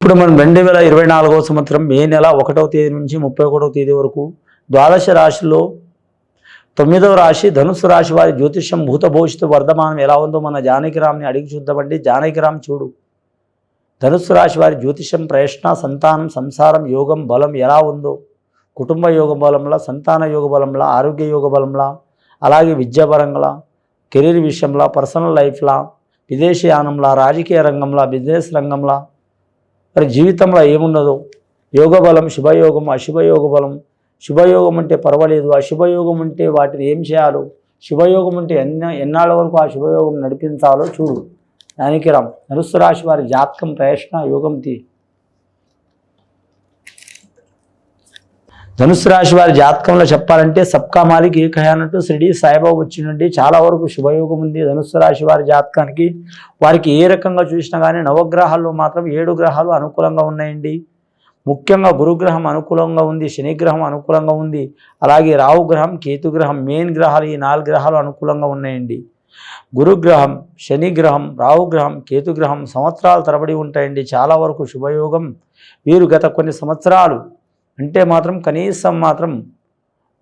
ఇప్పుడు మనం 2024వ సంవత్సరం మే నెల 1వ తేదీ నుంచి 31వ తేదీ వరకు ద్వాదశ రాశిలో 9వ రాశి ధనుస్సు రాశి వారి జ్యోతిష్యం భూత భవిష్యత్తు వర్ధమానం ఎలా ఉందో మన జానకిరామ్ని అడిగి చూద్దామండి. జానకిరామ్ చూడు, ధనుస్సు రాశి వారి జ్యోతిష్యం ప్రయత్న సంతానం సంసారం యోగం బలం ఎలా ఉందో, కుటుంబ యోగ బలంలా, సంతాన యోగ బలంలా, ఆరోగ్య యోగ బలంలా, అలాగే విద్యాపరంగా, కెరీర్ విషయంలో, పర్సనల్ లైఫ్లా, విదేశీయానంలా, రాజకీయ రంగంలో, బిజినెస్ రంగంలో, మరి జీవితంలో ఏమున్నదో, యోగ బలం, శుభయోగం, అశుభయోగ బలం. శుభయోగం అంటే పర్వాలేదు, అశుభయోగం అంటే వాటిని ఏం చేయాలో, శుభయోగం అంటే ఎన్నాళ్ళ వరకు ఆ శుభయోగం నడిపించాలో చూడు. జానకిరామ్ ధనుస్సు రాశి వారి జాతకం ప్రయత్న యోగం ధనుస్సు రాశి వారి జాతకంలో చెప్పాలంటే సబ్కా మాలిక్ ఏక హై అన్నట్టు షిరిడి సాయిబాబా వచ్చిండండి. చాలా వరకు శుభయోగం ఉంది ధనుస్సు రాశి వారి జాతకానికి. వారికి ఏ రకంగా చూసినా కానీ నవగ్రహాల్లో మాత్రం 7 గ్రహాలు అనుకూలంగా ఉన్నాయండి. ముఖ్యంగా గురుగ్రహం అనుకూలంగా ఉంది, శనిగ్రహం అనుకూలంగా ఉంది, అలాగే రాహుగ్రహం, కేతుగ్రహం, మెయిన్ గ్రహాలు ఈ 4 గ్రహాలు అనుకూలంగా ఉన్నాయండి. గురుగ్రహం, శనిగ్రహం, రాహుగ్రహం, కేతుగ్రహం సంవత్సరాల తరబడి ఉంటాయండి. చాలా వరకు శుభయోగం. వీరు గత కొన్ని సంవత్సరాలు అంటే మాత్రం కనీసం మాత్రం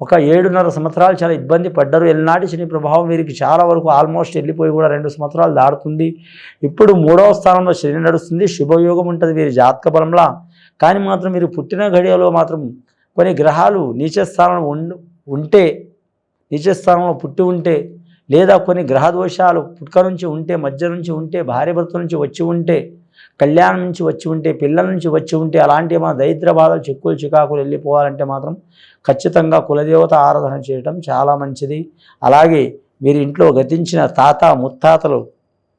ఒక 7.5 సంవత్సరాలు చాలా ఇబ్బంది పడ్డారు. ఎల్నాటి శని ప్రభావం వీరికి చాలా వరకు ఆల్మోస్ట్ వెళ్ళిపోయి కూడా 2 సంవత్సరాలు దాటుతుంది. ఇప్పుడు 3వ స్థానంలో శని నడుస్తుంది. శుభయోగం ఉంటుంది వీరి జాతక బలంలా. కానీ మాత్రం మీరు పుట్టిన ఘడియలో మాత్రం కొన్ని గ్రహాలు నీచ స్థానంలో నీచ స్థానంలో పుట్టి ఉంటే, లేదా కొన్ని గ్రహ దోషాలు పుట్టుక నుంచి ఉంటే, మధ్య నుంచి ఉంటే, భార్య భర్త నుంచి వచ్చి ఉంటే, కళ్యాణం నుంచి వచ్చి ఉంటే, పిల్లల నుంచి వచ్చి ఉంటే, అలాంటి ఏమైనా దరిద్ర బాధలు, చిక్కులు చికాకులు వెళ్ళిపోవాలంటే మాత్రం ఖచ్చితంగా కులదేవత ఆరాధన చేయడం చాలా మంచిది. అలాగే మీరు ఇంట్లో గతించిన తాత ముత్తాతలు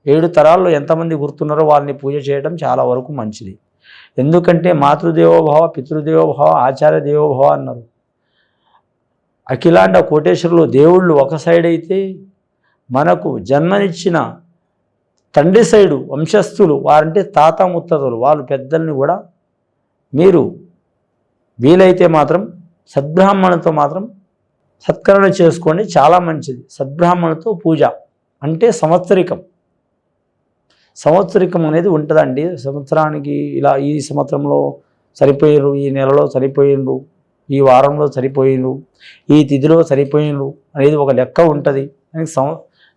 7 తరాల్లో ఎంతమంది గుర్తున్నారో వాళ్ళని పూజ చేయడం చాలా వరకు మంచిది. ఎందుకంటే మాతృదేవోభవ, పితృదేవోభవ, ఆచార్య దేవోభవ అన్నారు. అఖిలాండ కోటేశ్వరులు దేవుళ్ళు ఒక సైడ్ అయితే, మనకు జన్మనిచ్చిన తండ్రి సైడు వంశస్థులు వారంటే తాత ముత్తతలు వాళ్ళు పెద్దల్ని కూడా మీరు వీలైతే మాత్రం సద్బ్రాహ్మణులతో మాత్రం సత్కరణ చేసుకోండి, చాలా మంచిది. సద్బ్రాహ్మణులతో పూజ అంటే సంవత్సరికం అనేది ఉంటుందండి. సంవత్సరానికి ఇలా ఈ సంవత్సరంలో సరిపోయినరు, ఈ నెలలో సరిపోయినరు, ఈ వారంలో సరిపోయినరు, ఈ తిథిలో సరిపోయినరు అనేది ఒక లెక్క ఉంటుంది.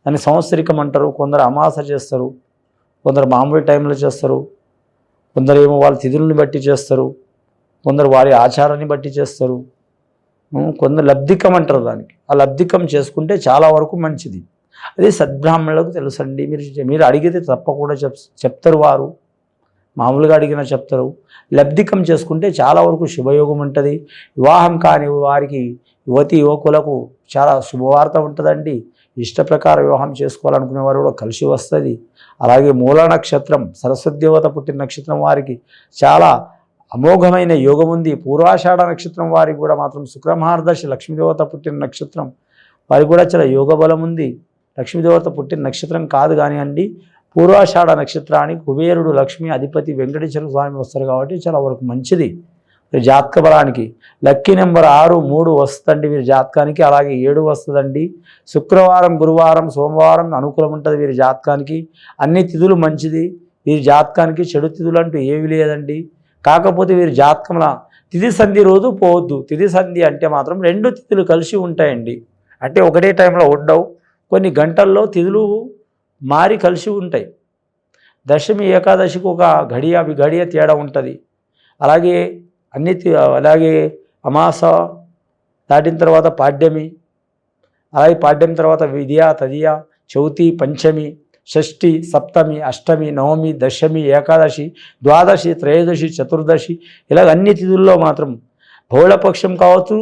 దాన్ని సంవత్సరికం అంటారు. కొందరు అమాస చేస్తారు, కొందరు మామూలు టైంలో చేస్తారు, కొందరు ఏమో వాళ్ళ తిథులని బట్టి చేస్తారు, కొందరు వారి ఆచారాన్ని బట్టి చేస్తారు, కొందరు లబ్ధికం అంటారు దానికి. ఆ లబ్ధికం చేసుకుంటే చాలా వరకు మంచిది. అది సద్బ్రాహ్మణులకు తెలుసండి. మీరు అడిగితే తప్పకుండా చెప్తారు, వారు మామూలుగా అడిగినా చెప్తారు. లబ్ధికం చేసుకుంటే చాలా వరకు శుభయోగం ఉంటుంది. వివాహం కాని వారికి, యువకులకు చాలా శుభవార్త ఉంటుందండి. ఇష్ట ప్రకారం వివాహం చేసుకోవాలనుకునే వారు కూడా కలిసి వస్తుంది. అలాగే మూల నక్షత్రం, సరస్వతి దేవత పుట్టిన నక్షత్రం వారికి చాలా అమోఘమైన యోగం ఉంది. పూర్వాషాఢ నక్షత్రం వారికి కూడా మాత్రం శుక్రమహారదర్శి లక్ష్మీదేవత పుట్టిన నక్షత్రం వారికి కూడా చాలా యోగ బలం ఉంది. లక్ష్మీదేవత పుట్టిన నక్షత్రం కాదు కానీ అండి, పూర్వాషాఢ నక్షత్రానికి కుబేరుడు, లక్ష్మీ అధిపతి వెంకటేశ్వర స్వామి వస్తారు కాబట్టి చాలా వరకు మంచిది. జాతక బలానికి లక్కీ నెంబర్ 6, 3 వస్తుందండి వీరి జాతకానికి. అలాగే 7 వస్తుందండి. శుక్రవారం, గురువారం, సోమవారం అనుకూలం ఉంటుంది వీరి జాతకానికి. అన్ని తిథులు మంచిది వీరి జాతకానికి. చెడు తిథులు అంటూ ఏవి లేదండి. కాకపోతే వీరి జాతకంలో తిథి సంధి రోజు పోవద్దు. తిథి సంధి అంటే మాత్రం 2 తిథులు కలిసి ఉంటాయండి. అంటే ఒకటే టైంలో ఉండవు, కొన్ని గంటల్లో తిథులు మారి కలిసి ఉంటాయి. దశమి, ఏకాదశికి ఒక గడియ తేడా ఉంటుంది. అలాగే అలాగే అమాస దాటిన తర్వాత పాడ్యమి, అలాగే పాడ్యం తర్వాత విద్య, తదియ, చవితి, పంచమి, షష్ఠి, సప్తమి, అష్టమి, నవమి, దశమి, ఏకాదశి, ద్వాదశి, త్రయోదశి, చతుర్దశి, ఇలాగ అన్ని తిథుల్లో మాత్రం బహుళపక్షం కావచ్చు,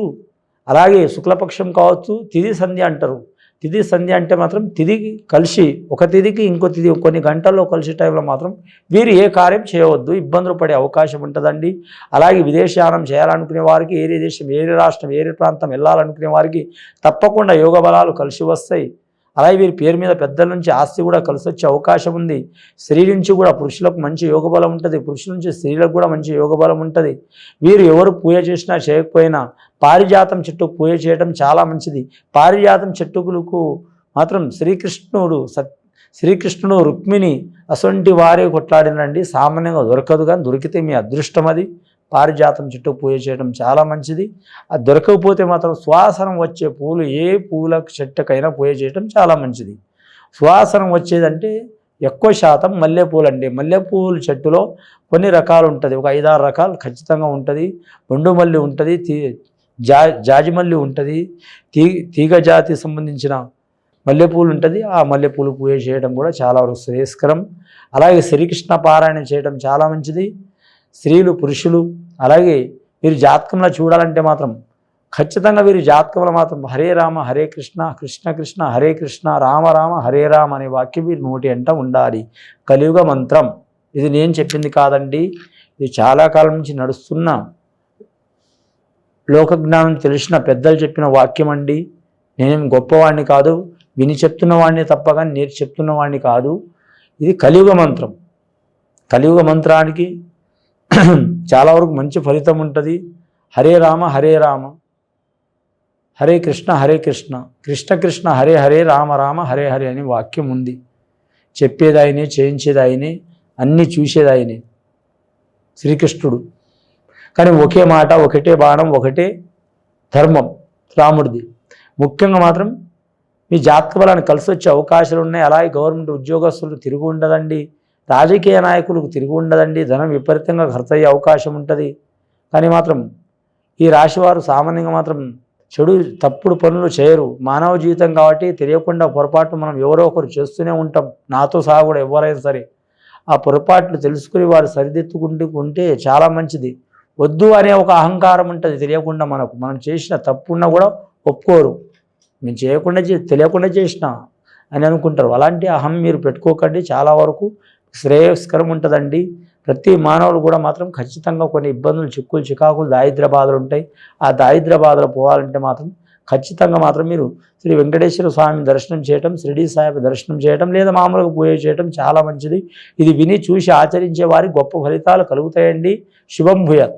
అలాగే శుక్లపక్షం కావచ్చు, తిథి సంధ్య అంటారు. తిథి సంధ్య అంటే మాత్రం తిథికి కలిసి, ఒక తిథికి ఇంకో తిథి కొన్ని గంటల్లో కలిసి టైంలో మాత్రం వీరు ఏ కార్యం చేయవద్దు, ఇబ్బందులు పడే అవకాశం ఉంటుందండి. అలాగే విదేశయానం చేయాలనుకునే వారికి, ఏరే దేశం, ఏరే రాష్ట్రం, ఏరే ప్రాంతం వెళ్ళాలనుకునే వారికి తప్పకుండా యోగ బలాలు కలిసి వస్తాయి. అలాగే వీరి పేరు మీద పెద్దల నుంచి ఆస్తి కూడా కలిసి వచ్చే అవకాశం ఉంది. స్త్రీ నుంచి కూడా పురుషులకు మంచి యోగ బలం ఉంటుంది, పురుషుల నుంచి స్త్రీలకు కూడా మంచి యోగ బలం ఉంటుంది. వీరు ఎవరు పూజ చేసినా చేయకపోయినా పారిజాతం చెట్టుకు పూజ చేయడం చాలా మంచిది. పారిజాతం చెట్టుకు మాత్రం శ్రీకృష్ణుడు శ్రీకృష్ణుడు రుక్మిణి అసొంటి వారే కొట్లాడినండి, సామాన్యంగా దొరకదు, కానీ దొరికితే మీ అదృష్టం అది. పారిజాతం చెట్టు పూజ చేయడం చాలా మంచిది. అది దొరకకపోతే మాత్రం సువాసన వచ్చే పూలు ఏ పూల చెట్టుకైనా పూజ చేయడం చాలా మంచిది. సువాసన వచ్చేదంటే ఎక్కువ శాతం మల్లెపూలు అండి. మల్లెపూల చెట్టులో కొన్ని రకాలు ఉంటుంది, ఒక 5-6 రకాలు ఖచ్చితంగా ఉంటుంది. బొండు మల్లి ఉంటుంది, జాజిమల్లి ఉంటుంది, తీగ జాతి సంబంధించిన మల్లెపూలు ఉంటుంది. ఆ మల్లెపూలు పూజ చేయడం కూడా చాలా శ్రేయస్కరం. అలాగే శ్రీకృష్ణ పారాయణ చేయడం చాలా మంచిది. స్త్రీలు, పురుషులు, అలాగే మీరు జాతకంలో చూడాలంటే మాత్రం ఖచ్చితంగా వీరి జాతకంలో మాత్రం హరే రామ హరే కృష్ణ, కృష్ణ కృష్ణ హరే కృష్ణ, రామ రామ హరే రామ అనే వాక్యం వీరి నోటి అంట ఉండాలి. కలియుగ మంత్రం. ఇది నేను చెప్పింది కాదండి, ఇది చాలా కాలం నుంచి నడుస్తున్న లోకజ్ఞానం తెలిసిన పెద్దలు చెప్పిన వాక్యం అండి. నేనేం గొప్పవాడిని కాదు, విని చెప్తున్నవాడిని తప్ప కానీ నేను చెప్తున్నవాడిని కాదు. ఇది కలియుగ మంత్రం. కలియుగ మంత్రానికి చాలా వరకు మంచి ఫలితం ఉంటుంది. హరే రామ హరే రామ, హరే కృష్ణ హరే కృష్ణ, కృష్ణ కృష్ణ హరే హరే, రామ రామ హరే హరే అని వాక్యం ఉంది. చెప్పేది ఆయనే, చేయించేది ఆయనే, అన్నీ చూసేది ఆయనే శ్రీకృష్ణుడు. కానీ ఒకే మాట, ఒకటే బాణం, ఒకటే ధర్మం రాముడిది. ముఖ్యంగా మాత్రం మీ జాతక బలాన్ని కలిసి వచ్చే అవకాశాలు ఉన్నాయి. అలాగే గవర్నమెంట్ ఉద్యోగస్తులకు తిరిగి ఉండదండి, రాజకీయ నాయకులకు తిరిగి ఉండదండి, ధనం విపరీతంగా ఖర్చు అయ్యే అవకాశం ఉంటుంది. కానీ మాత్రం ఈ రాశివారు సామాన్యంగా మాత్రం చెడు తప్పుడు పనులు చేయరు. మానవ జీవితం కాబట్టి తెలియకుండా పొరపాటు మనం ఎవరో ఒకరు చేస్తూనే ఉంటాం, నాతో సహా కూడా ఎవరైనా సరే. ఆ పొరపాట్లు తెలుసుకుని వారు సరిదిద్దుకుంటే చాలా మంచిది. వద్దు అనే ఒక అహంకారం ఉంటుంది తెలియకుండా మనకు. మనం చేసిన తప్పున్నా కూడా ఒప్పుకోరు, మేము చేయకుండా తెలియకుండా చేసినా అని అనుకుంటారు. అలాంటి అహం మీరు పెట్టుకోకండి, చాలా వరకు శ్రేయస్కరం ఉంటుందండి. ప్రతి మానవులు కూడా మాత్రం ఖచ్చితంగా కొన్ని ఇబ్బందులు, చిక్కులు, చికాకులు, దారిద్ర్య బాధలు ఉంటాయి. ఆ దారిద్ర్య బాధలు పోవాలంటే మాత్రం ఖచ్చితంగా మాత్రం మీరు శ్రీ వెంకటేశ్వర స్వామి దర్శనం చేయటం, షిరిడి సాయి దర్శనం చేయటం, లేదా మామూలుగా పూజ చేయటం చాలా మంచిది. ఇది విని చూసి ఆచరించే వారికి గొప్ప ఫలితాలు కలుగుతాయండి. శుభం భూయాత్.